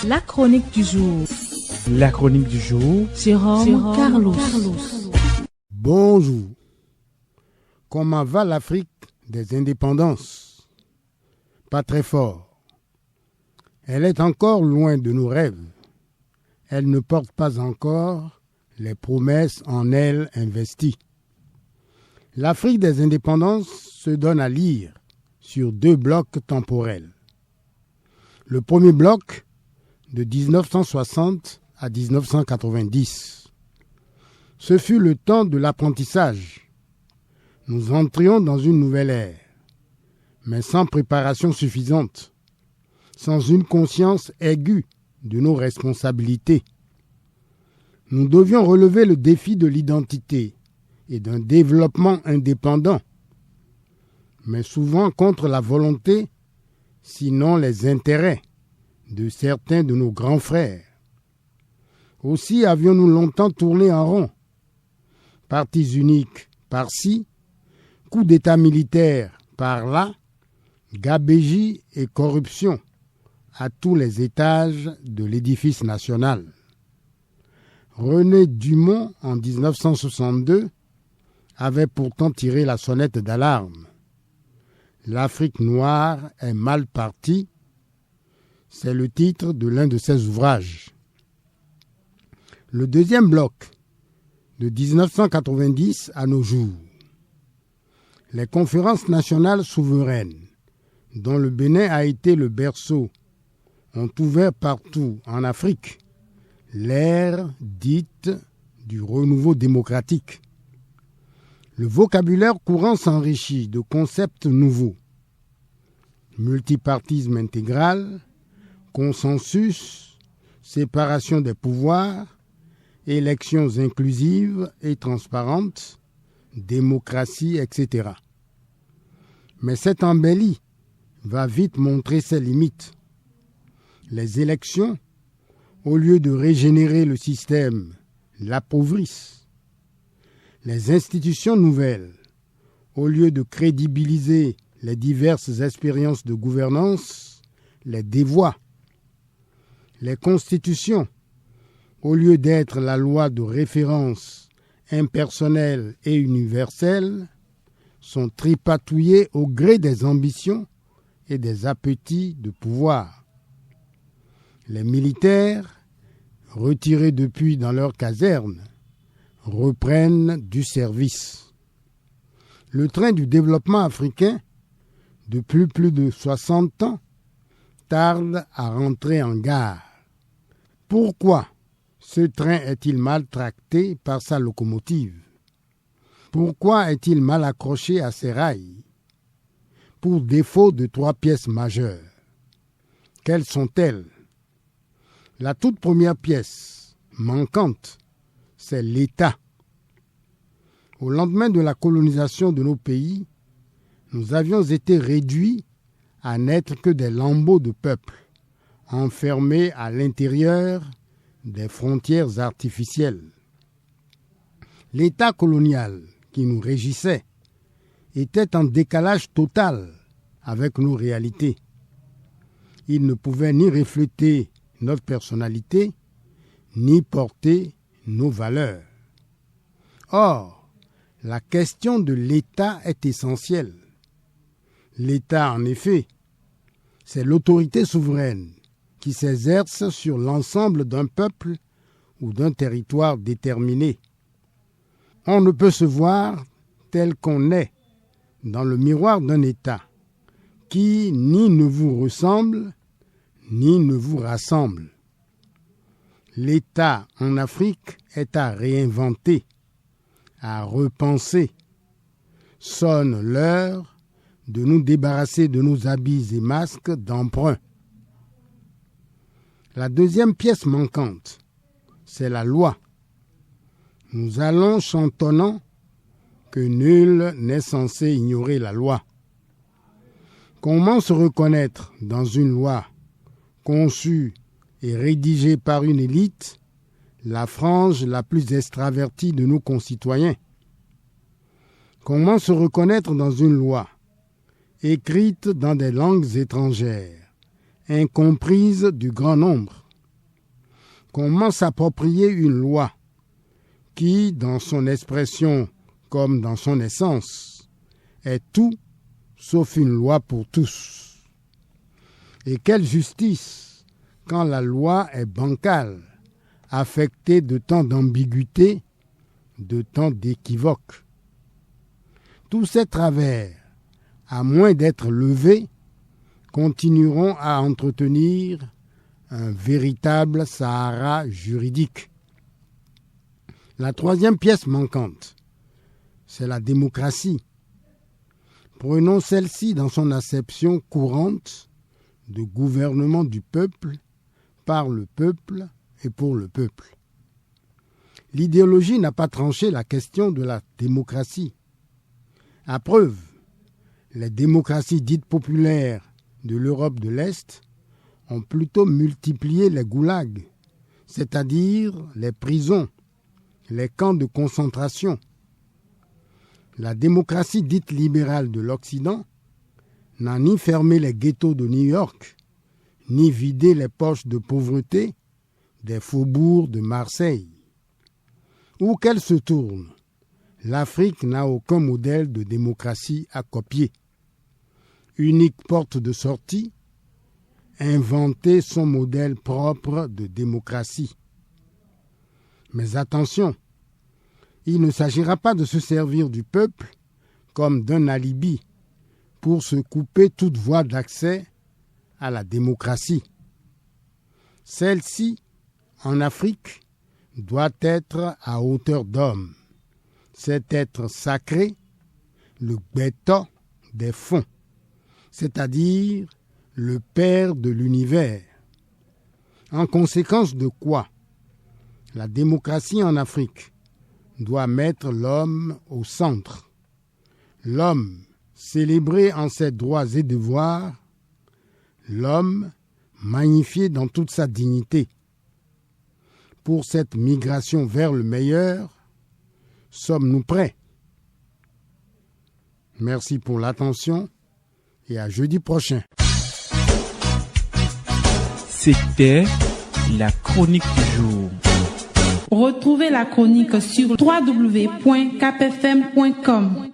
La chronique du jour. La chronique du jour. Jérôme Carlos. Bonjour. Comment va l'Afrique des indépendances? Pas très fort. Elle est encore loin de nos rêves. Elle ne porte pas encore les promesses en elle investies. L'Afrique des indépendances se donne à lire sur 2 blocs temporels. Le premier bloc, de 1960 à 1990. Ce fut le temps de l'apprentissage. Nous entrions dans une nouvelle ère, mais sans préparation suffisante, sans une conscience aiguë de nos responsabilités. Nous devions relever le défi de l'identité et d'un développement indépendant, mais souvent contre la volonté, sinon les intérêts, de certains de nos grands frères. Aussi avions-nous longtemps tourné en rond. Partis uniques par-ci, coups d'État militaire par-là, gabégie et corruption à tous les étages de l'édifice national. René Dumont, en 1962, avait pourtant tiré la sonnette d'alarme. L'Afrique noire est mal partie. C'est le titre de l'un de ses ouvrages. Le deuxième bloc, de 1990 à nos jours. Les conférences nationales souveraines, dont le Bénin a été le berceau, ont ouvert partout en Afrique l'ère dite du renouveau démocratique. Le vocabulaire courant s'enrichit de concepts nouveaux. Multipartisme intégral, consensus, séparation des pouvoirs, élections inclusives et transparentes, démocratie, etc. Mais cette embellie va vite montrer ses limites. Les élections, au lieu de régénérer le système, l'appauvrissent. Les institutions nouvelles, au lieu de crédibiliser les diverses expériences de gouvernance, les dévoient. Les constitutions, au lieu d'être la loi de référence impersonnelle et universelle, sont tripatouillées au gré des ambitions et des appétits de pouvoir. Les militaires, retirés depuis dans leurs casernes, reprennent du service. Le train du développement africain, depuis plus de 60 ans, tarde à rentrer en gare. Pourquoi ce train est-il mal tracté par sa locomotive? Pourquoi est-il mal accroché à ses rails? Pour défaut de 3 pièces majeures. Quelles sont-elles? La toute première pièce, manquante, c'est l'État. Au lendemain de la colonisation de nos pays, nous avions été réduits à n'être que des lambeaux de peuple, enfermés à l'intérieur des frontières artificielles. L'État colonial qui nous régissait était en décalage total avec nos réalités. Il ne pouvait ni refléter notre personnalité, ni porter nos valeurs. Or, la question de l'État est essentielle. L'État, en effet, c'est l'autorité souveraine qui s'exerce sur l'ensemble d'un peuple ou d'un territoire déterminé. On ne peut se voir tel qu'on est dans le miroir d'un État qui ni ne vous ressemble, ni ne vous rassemble. L'État en Afrique est à réinventer, à repenser. Sonne l'heure de nous débarrasser de nos habits et masques d'emprunt. La deuxième pièce manquante, c'est la loi. Nous allons chantonnant que nul n'est censé ignorer la loi. Comment se reconnaître dans une loi conçue et rédigée par une élite, la frange la plus extravertie de nos concitoyens? Comment se reconnaître dans une loi écrite dans des langues étrangères, incomprise du grand nombre? Comment s'approprier une loi qui, dans son expression comme dans son essence, est tout sauf une loi pour tous? Et quelle justice quand la loi est bancale, affectée de tant d'ambiguïté, de tant d'équivoques? Tous ces travers, à moins d'être levés, continueront à entretenir un véritable Sahara juridique. La troisième pièce manquante, c'est la démocratie. Prenons celle-ci dans son acception courante de gouvernement du peuple, par le peuple et pour le peuple. L'idéologie n'a pas tranché la question de la démocratie. À preuve, les démocraties dites populaires de l'Europe de l'Est ont plutôt multiplié les goulags, c'est-à-dire les prisons, les camps de concentration. La démocratie dite libérale de l'Occident n'a ni fermé les ghettos de New York, ni vidé les poches de pauvreté des faubourgs de Marseille. Où qu'elle se tourne, l'Afrique n'a aucun modèle de démocratie à copier. Unique porte de sortie, inventer son modèle propre de démocratie. Mais attention, il ne s'agira pas de se servir du peuple comme d'un alibi pour se couper toute voie d'accès à la démocratie. Celle-ci, en Afrique, doit être à hauteur d'homme. Cet être sacré, le Gbeta des fonds, c'est-à-dire le Père de l'univers. En conséquence de quoi, la démocratie en Afrique doit mettre l'homme au centre. L'homme célébré en ses droits et devoirs, l'homme magnifié dans toute sa dignité. Pour cette migration vers le meilleur, sommes-nous prêts? Merci pour l'attention et à jeudi prochain. C'était la chronique du jour. Retrouvez la chronique sur www.capfm.com.